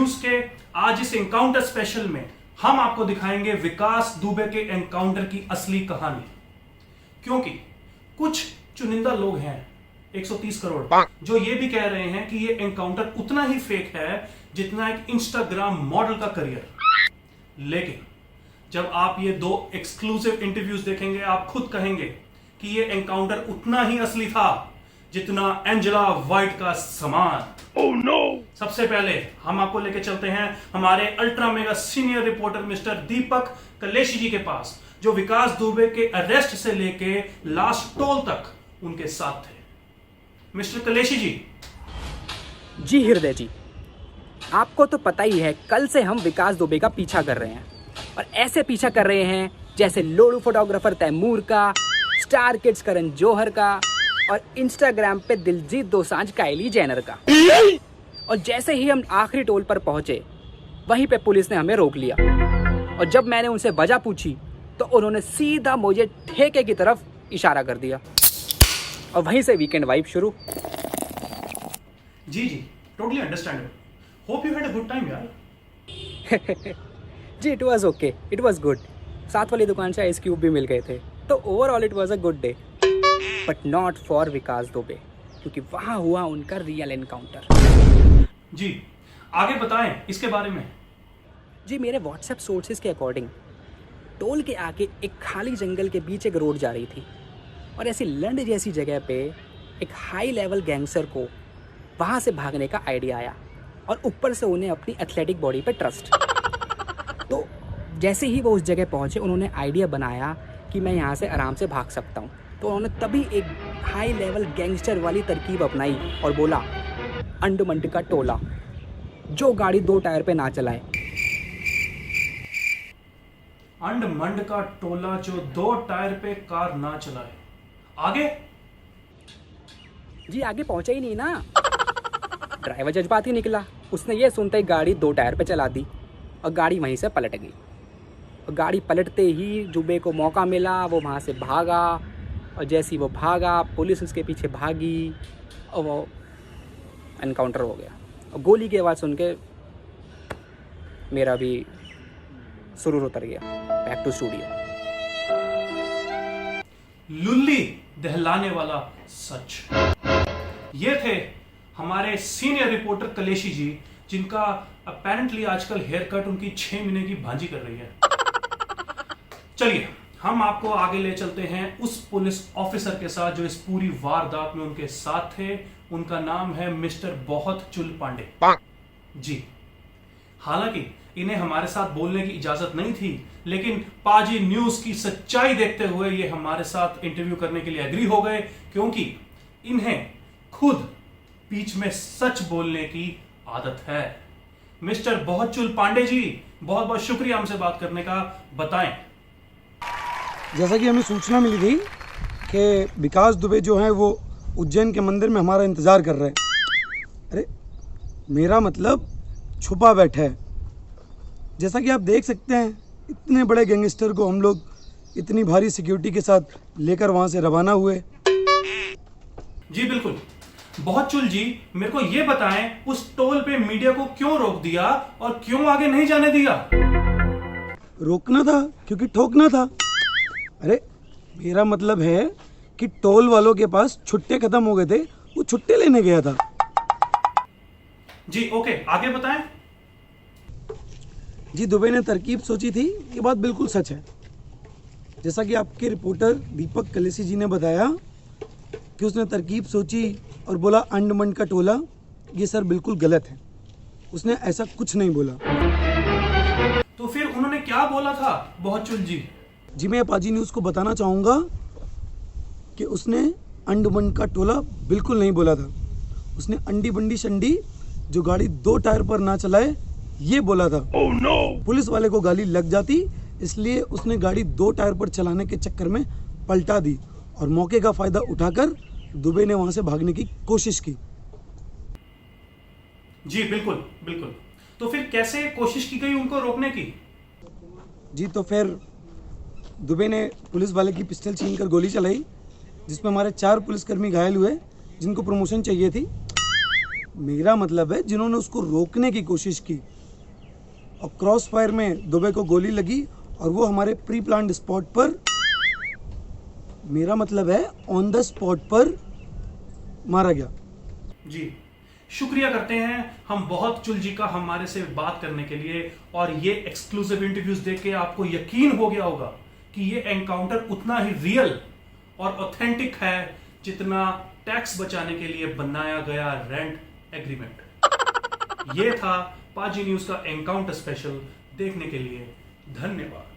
News के आज इस एनकाउंटर स्पेशल में हम आपको दिखाएंगे विकास दुबे के एनकाउंटर की असली कहानी। क्योंकि कुछ चुनिंदा लोग हैं 130 करोड़ जो ये भी कह रहे हैं कि ये एनकाउंटर उतना ही फेक है जितना एक इंस्टाग्राम मॉडल का करियर। लेकिन जब आप ये दो एक्सक्लूसिव इंटरव्यूज देखेंगे आप खुद कहेंगे कि ये एनकाउंटर उतना ही असली था जितना एंजेला वाइट का समान। Oh no! सबसे पहले हम आपको लेके चलते हैं हमारे ultra mega senior reporter mister Deepak Kaleshi ji के पास, जो विकास दुबे के अरेस्ट से लेके लास्ट टोल तक उनके साथ थे। मिस्टर कलेशी जी। जी हृदय जी, आपको तो पता ही है कल से हम विकास दुबे का पीछा कर रहे हैं, और ऐसे पीछा कर रहे हैं जैसे लोड़ू फोटोग्राफर तैमूर का, स्टार किड्स करण जौहर का, और इंस्टाग्राम पे दिलजीत दोसांझ काइली जेनर का। और जैसे ही हम आखिरी टोल पर पहुंचे वहीं पे पुलिस ने हमें रोक लिया, और जब मैंने उनसे वजह पूछी तो उन्होंने सीधा मुझे ठेके की तरफ इशारा कर दिया, और वहीं से वीकेंड वाइब शुरू। जी totally understandable. Hope you had a good time यार। जी it was okay, it was good. साथ वाली दुकान से आइस क्यूब भी मिल गए थे, तो overall it was a good day, but not for Vikas Dubey, क्योंकि वहां हुआ उनका रियल एनकाउंटर। जी आगे बताएं इसके बारे में। जी मेरे व्हाट्सएप सोर्सेज के अकॉर्डिंग टोल के आगे एक खाली जंगल के बीच एक रोड जा रही थी, और ऐसी लंड जैसी जगह पे एक हाई लेवल गैंगस्टर को वहाँ से भागने का आइडिया आया, और ऊपर से उन्हें अपनी एथलेटिक बॉडी पे ट्रस्ट। तो जैसे ही वो उस जगह पहुँचे उन्होंने आइडिया बनाया कि मैं यहाँ से आराम से भाग सकता हूँ, तो उन्होंने तभी एक हाई लेवल गैंगस्टर वाली तरकीब अपनाई और बोला, अंडमंड का टोला जो गाड़ी 2 टायर पे ना चलाए। अंडमंड का टोला जो 2 टायर पे कार ना चलाए। आगे जी आगे पहुंचा ही नहीं ना। ड्राइवर जज्बात ही निकला, उसने ये सुनते ही गाड़ी 2 टायर पे चला दी, और गाड़ी वहीं से पलट गई। और गाड़ी पलटते ही दुबे को मौका मिला, वो वहाँ से भागा, और जैसे ही वो भागा पुलिस उसके पीछे भागी, और वो एनकाउंटर हो गया। और गोली की आवाज़ सुन के मेरा भी सुरूर उतर गया। Back to studio. लुल्ली दहलाने वाला सच। ये थे हमारे सीनियर रिपोर्टर कलेशी जी, जिनका अपेरेंटली आजकल हेयर कट उनकी 6 महीने की भांजी कर रही है। चलिए हम आपको आगे ले चलते हैं उस पुलिस ऑफिसर के साथ जो इस पूरी वारदात में उनके साथ थे। उनका नाम है मिस्टर बहुत चुल पांडे जी। हालांकि इन्हें हमारे साथ बोलने की इजाजत नहीं थी, लेकिन पाजी न्यूज की सच्चाई देखते हुए ये हमारे साथ इंटरव्यू करने के लिए एग्री हो गए, क्योंकि इन्हें खुद बीच में सच बोलने की आदत है। मिस्टर बहुत चुल पांडे जी, बहुत बहुत शुक्रिया हमसे बात करने का। बताएं। जैसा कि हमें सूचना मिली थी कि विकास दुबे जो है वो उज्जैन के मंदिर में हमारा इंतज़ार कर रहे हैं। अरे मेरा मतलब छुपा बैठा है। जैसा कि आप देख सकते हैं इतने बड़े गैंगस्टर को हम लोग इतनी भारी सिक्योरिटी के साथ लेकर वहाँ से रवाना हुए। जी बिल्कुल। बहुत चुल जी, मेरे को ये बताएं उस टोल पे मीडिया को क्यों रोक दिया और क्यों आगे नहीं जाने दिया? रोकना था क्योंकि ठोकना था। अरे मेरा मतलब है कि टोल वालों के पास छुट्टे खत्म हो गए थे, वो छुट्टे लेने गया था। जी ओके, आगे बताएं। जी दुबे ने तरकीब सोची थी, ये बात बिल्कुल सच है। जैसा कि आपके रिपोर्टर दीपक कलेशी जी ने बताया कि उसने तरकीब सोची और बोला अंडमंड का टोला, ये सर बिल्कुल गलत है। उसने ऐसा कुछ नहीं बोला। तो फिर उन्होंने क्या बोला था बहुत चुल जी? जी मैं पाजी न्यूज़ को बताना चाहूँगा कि उसने अंडमंड का टोला बिल्कुल नहीं बोला था। उसने अंडी बंडी शंडी जो गाड़ी 2 टायर पर ना चलाए ये बोला था। Oh no! पुलिस वाले को गाली लग जाती, इसलिए उसने गाड़ी 2 टायर पर चलाने के चक्कर में पलटा दी, और मौके का फायदा उठाकर दुबे ने वहां से भागने की कोशिश की। जी बिल्कुल बिल्कुल। तो फिर कैसे कोशिश की गई उनको रोकने की? जी तो फिर दुबे ने पुलिस वाले की पिस्टल छीनकर गोली चलाई, जिसमें हमारे 4 पुलिसकर्मी घायल हुए जिनको प्रमोशन चाहिए थी। मेरा मतलब है जिन्होंने उसको रोकने की कोशिश की और क्रॉस फायर में दुबे को गोली लगी और वो हमारे प्री प्लान्ड स्पॉट पर, मेरा मतलब है ऑन द स्पॉट पर मारा गया। जी, शुक्रिया करते हैं हम बहुत चुल जी का हमारे से बात करने के लिए, और ये एक्सक्लूसिव इंटरव्यूज देख के आपको यकीन हो गया होगा कि ये एनकाउंटर उतना ही रियल और ऑथेंटिक है जितना टैक्स बचाने के लिए बनाया गया रेंट एग्रीमेंट। ये था पाजी न्यूज का एनकाउंटर स्पेशल। देखने के लिए धन्यवाद।